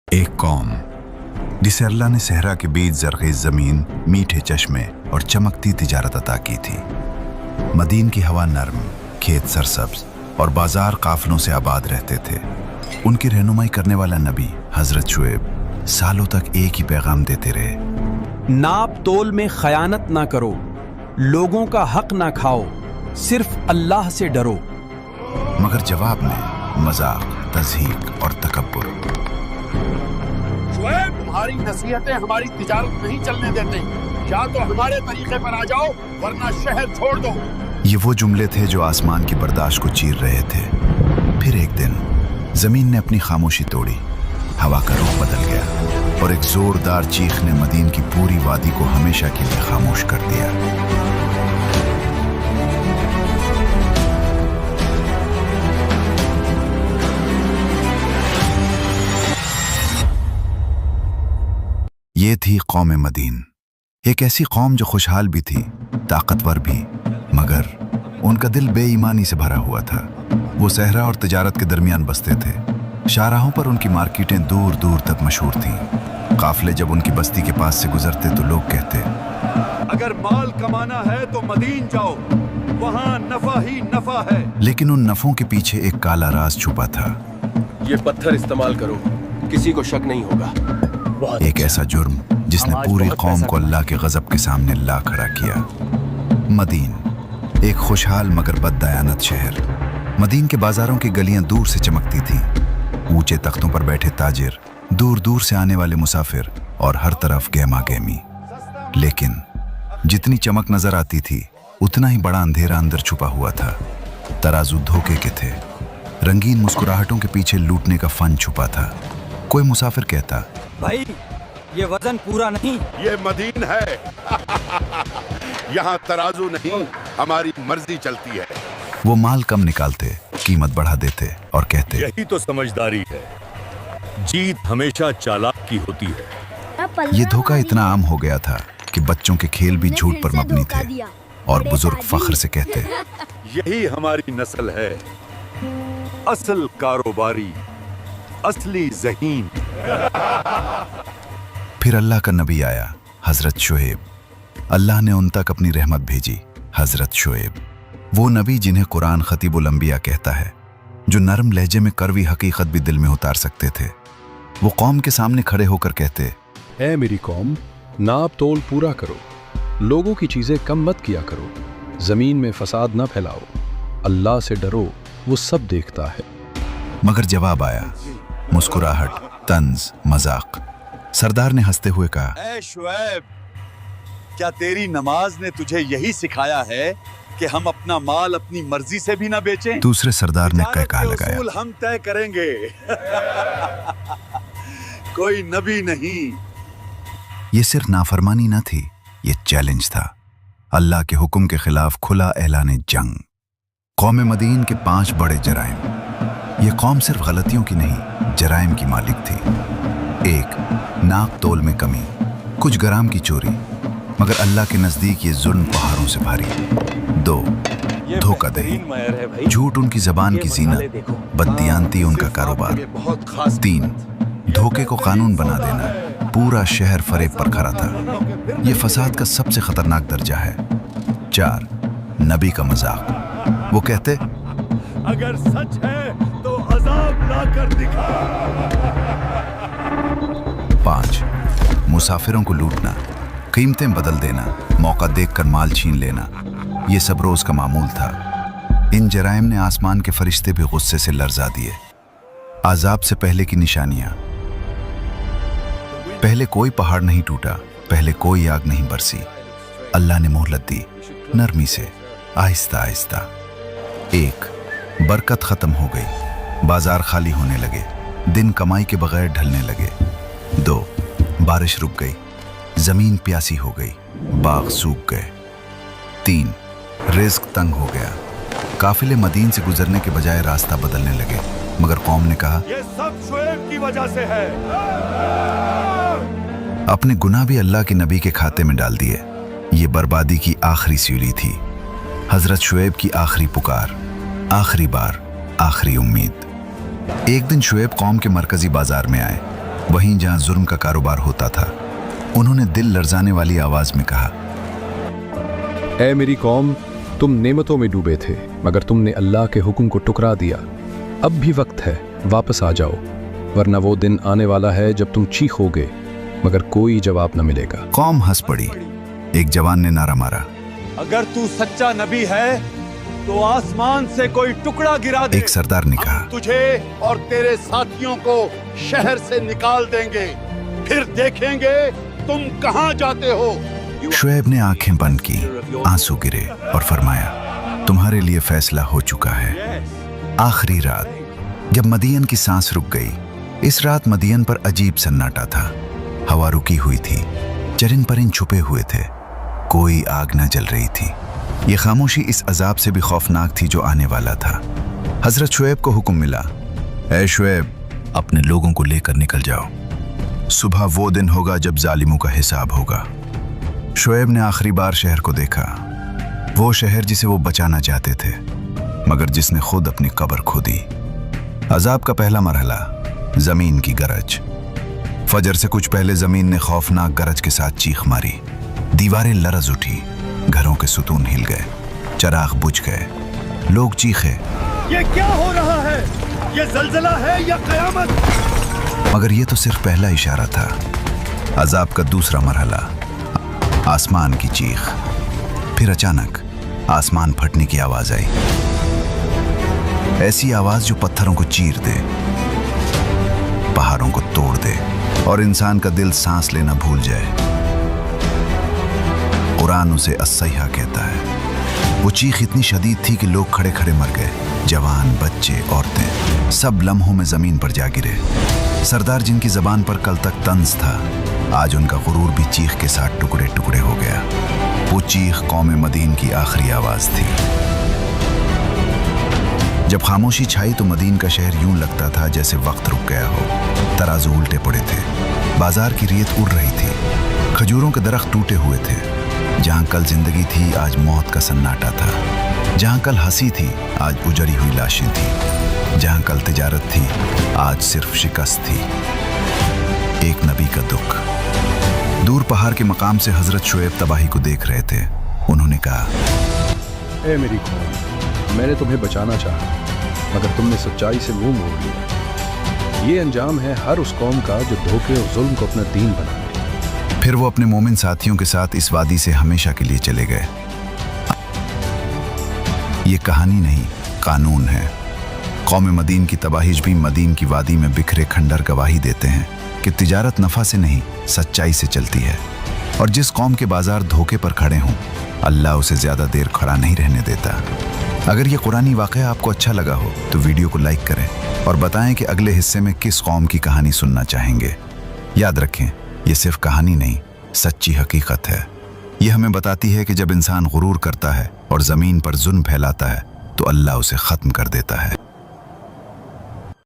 एक कौम जिसे अल्लाह ने सहरा के बीच ज़रख़ेज़ ज़मीन, मीठे चश्मे और चमकती तिजारत अता की थी। मदीन की हवा नरम, खेत सरसब्ज और बाजार काफलों से आबाद रहते थे। उनकी रहनुमाई करने वाला नबी हज़रत शुएब सालों तक एक ही पैगाम देते रहे। नाप तोल में खयानत ना करो, लोगों का हक ना खाओ, सिर्फ अल्लाह से डरो। मगर जवाब में मजाक, तज़हीक और तकब्बुर। शुएब, तुम्हारी नसीहतें हमारी तिजारत नहीं चलने देते। या तो हमारे तरीके पर आ जाओ वरना शहर छोड़ दो। ये वो जुमले थे जो आसमान की बर्दाश्त को चीर रहे थे। फिर एक दिन जमीन ने अपनी खामोशी तोड़ी, हवा का रुख बदल गया और एक जोरदार चीख ने मदीन की पूरी वादी को हमेशा के लिए खामोश कर दिया। ये थी कौम मदीन, एक ऐसी कौम जो खुशहाल भी थी, ताकतवर भी, मगर उनका दिल बेईमानी से भरा हुआ था। वो सहरा और तिजारत के दरमियान बसते थे। शाहराहों पर उनकी मार्केटें दूर दूर तक मशहूर थीं। काफले जब उनकी बस्ती के पास से गुजरते तो लोग कहते, अगर माल कमाना है तो मदीन जाओ, वहाँ नफा ही नफा है। लेकिन उन नफों के पीछे एक काला राज छुपा था। ये पत्थर इस्तेमाल करो, किसी को शक नहीं होगा। एक ऐसा जुर्म जिसने पूरी कौम को अल्लाह के गजब के सामने ला खड़ा किया। मदीन, एक खुशहाल मगर बददयानत शहर। मदीन के बाजारों की गलियां दूर से चमकती थीं। ऊंचे तख्तों पर बैठे ताजिर, दूर दूर से आने वाले मुसाफिर और हर तरफ गहमा गहमी। लेकिन जितनी चमक नजर आती थी उतना ही बड़ा अंधेरा अंदर छुपा हुआ था। तराजू धोखे के थे, रंगीन मुस्कुराहटों के पीछे लूटने का फन छुपा था। कोई मुसाफिर कहता, भाई ये वजन पूरा नहीं। ये मदीन है। यहाँ तराजू नहीं, हमारी मर्जी चलती है। वो माल कम निकालते, कीमत बढ़ा देते और कहते, यही तो समझदारी है। जीत हमेशा चालाक की होती है। ये धोखा इतना आम हो गया था कि बच्चों के खेल भी झूठ पर मबनी थे और बुजुर्ग फख्र से कहते, यही हमारी नस्ल है, असल कारोबारी, असली ज़हीन। फिर अल्लाह का नबी आया, हजरत शुएब। अल्लाह ने उन तक अपनी रहमत भेजी, हजरत शुएब। वो नबी जिन्हें कुरान खतीबुल अंबिया कहता है, जो नरम लहजे में कड़वी हकीकत भी दिल में उतार सकते थे। वो कौम के सामने खड़े होकर कहते, ऐ मेरी कौम, नाप तोल पूरा करो, लोगों की चीजें कम मत किया करो, जमीन में फसाद न फैलाओ, अल्लाह से डरो, वो सब देखता है। मगर जवाब आया, मुस्कुराहट, तंज, मजाक। सरदार ने हंसते हुए कहा, ऐ शुएब, क्या तेरी नमाज ने तुझे यही सिखाया है कि हम अपना माल अपनी मर्जी से भी ना बेचें? दूसरे सरदार ने कहका लगाया, उसूल हम तय करेंगे। कोई नबी नहीं। ये सिर्फ नाफरमानी न थी, ये चैलेंज था। अल्लाह के हुक्म के खिलाफ खुला ऐलान जंग। कौम मदीन के 5 बड़े जराइम। ये कौम सिर्फ गलतियों की नहीं, जराइम की मालिक थी। 1. नाप तोल में कमी, कुछ ग्राम की चोरी, मगर अल्लाह के नजदीक ये जुल्म पहाड़ों से भारी। 2. धोखाधड़ी, झूठ उनकी जबान की जीनत, बददियानती उनका कारोबार। 3. धोखे को कानून बना देना, पूरा शहर फरेब पर खड़ा था। ये फसाद का सबसे खतरनाक दर्जा है। 4. नबी का मजाक, वो कहते, अगर सच है तो अजाब ला कर दिखा। 5. मुसाफिरों को लूटना, कीमतें बदल देना, मौका देखकर माल छीन लेना। ये सब रोज का मामूल था। इन जराइम ने आसमान के फरिश्ते भी गुस्से से लर्जा दिए। आजाब से पहले की निशानियां। पहले कोई पहाड़ नहीं टूटा, पहले कोई आग नहीं बरसी। अल्लाह ने मोहलत दी, नरमी से, आहिस्ता आहिस्ता। 1. बरकत खत्म हो गई, बाजार खाली होने लगे, दिन कमाई के बगैर ढलने लगे। 2. बारिश रुक गई, जमीन प्यासी हो गई, बाग सूख गए। 3. रिस्क तंग हो गया, काफिले मदीन से गुजरने के बजाय रास्ता बदलने लगे। मगर कौम ने कहा, ये सब शुएब की वजह से है। अपने गुनाह भी अल्लाह के नबी के खाते में डाल दिए। ये बर्बादी की आखिरी सूली थी, हजरत शुएब की आखिरी पुकार, आखिरी बार, आखिरी उम्मीद। एक दिन शुएब कौम के मरकजी बाजार में आए। वहीं जहां जुर्म का कारोबार होता था, उन्होंने दिल लर्जाने वाली आवाज में कहा, ऐ मेरी कौम, तुम नेमतों में डूबे थे मगर तुमने अल्लाह के हुक्म को टुकरा दिया। अब भी वक्त है, वापस आ जाओ, वरना वो दिन आने वाला है जब तुम चीखोगे मगर कोई जवाब न मिलेगा। कौम हंस पड़ी। एक जवान ने नारा मारा, अगर तू सच्चा नबी है तो आसमान से कोई टुकड़ा गिरा दे। एक सरदार ने कहा, हम तुझे और तेरे साथियों को शहर से निकाल देंगे, फिर देखेंगे तुम कहां जाते हो। शुएब ने आंखें बंद की, आंसू गिरे और फरमाया, तुम्हारे लिए फैसला हो चुका है। आखिरी रात जब मदियन की सांस रुक गई, इस रात मदियन पर अजीब सन्नाटा था। हवा रुकी हुई थी, चरिन परिन छुपे हुए थे, कोई आग न जल रही थी। ये खामोशी इस अजाब से भी खौफनाक थी जो आने वाला था। हजरत शुएब को हुक्म मिला, ऐ शुएब, अपने लोगों को लेकर निकल जाओ, सुबह वो दिन होगा जब जालिमों का हिसाब होगा। शुएब ने आखिरी बार शहर को देखा, वो शहर जिसे वो बचाना चाहते थे मगर जिसने खुद अपनी कब्र खो दी। अजाब का पहला मरहला, जमीन की गरज। फजर से कुछ पहले जमीन ने खौफनाक गरज के साथ चीख मारी। दीवारें लरज उठी, घरों के सुतून हिल गए, चराग बुझ गए, लोग चीखे, ये क्या हो रहा है? ये जलजला है या कयामत? मगर ये तो सिर्फ पहला इशारा था। अजाब का दूसरा मरहला, आसमान की चीख। फिर अचानक आसमान फटने की आवाज आई, ऐसी आवाज जो पत्थरों को चीर दे, पहाड़ों को तोड़ दे और इंसान का दिल सांस लेना भूल जाए। कुरान उसे अस्सैहा कहता है। वो चीख इतनी शदीद थी कि लोग खड़े खड़े मर गए, जवान, बच्चे, औरतें, सब लम्हों में जमीन पर जा गिरे। सरदार जिनकी जबान पर कल तक तंज था, आज उनका गुरूर भी चीख के साथ टुकड़े टुकड़े हो गया। वो चीख कौम मदीन की आखिरी आवाज थी। जब खामोशी छाई तो मदीन का शहर यूं लगता था जैसे वक्त रुक गया हो। तराजू उल्टे पड़े थे, बाजार की रेत उड़ रही थी, खजूरों के दरख्त टूटे हुए थे। जहां कल जिंदगी थी, आज मौत का सन्नाटा था। जहां कल हंसी थी, आज उजड़ी हुई लाशें थी। जहां कल तिजारत थी, आज सिर्फ शिकस्त थी। एक नबी का दुख। दूर पहाड़ के मकाम से हजरत शुएब तबाही को देख रहे थे। उन्होंने कहा, ऐ मेरी कौम, मैंने तुम्हें बचाना चाहा मगर तुमने सच्चाई से मुंह मोड़ लिया। ये अंजाम है हर उस कौम का जो धोखे और जुल्म को अपना दीन बना ले। फिर वो अपने मोमिन साथियों के साथ इस वादी से हमेशा के लिए चले गए। ये कहानी नहीं, कानून है। कौम मदीन की तबाही भी मदीन की वादी में बिखरे खंडर गवाही देते हैं कि तिजारत नफा से नहीं, सच्चाई से चलती है। और जिस कौम के बाजार धोखे पर खड़े हों, अल्लाह उसे ज्यादा देर खड़ा नहीं रहने देता। अगर ये कुरानी वाक़या आपको अच्छा लगा हो तो वीडियो को लाइक करें और बताएं कि अगले हिस्से में किस कौम की कहानी सुनना चाहेंगे। याद रखें, ये सिर्फ कहानी नहीं, सच्ची हकीकत है। ये हमें बताती है कि जब इंसान गुरूर करता है और ज़मीन पर जुल्म फैलाता है तो अल्लाह उसे ख़त्म कर देता है।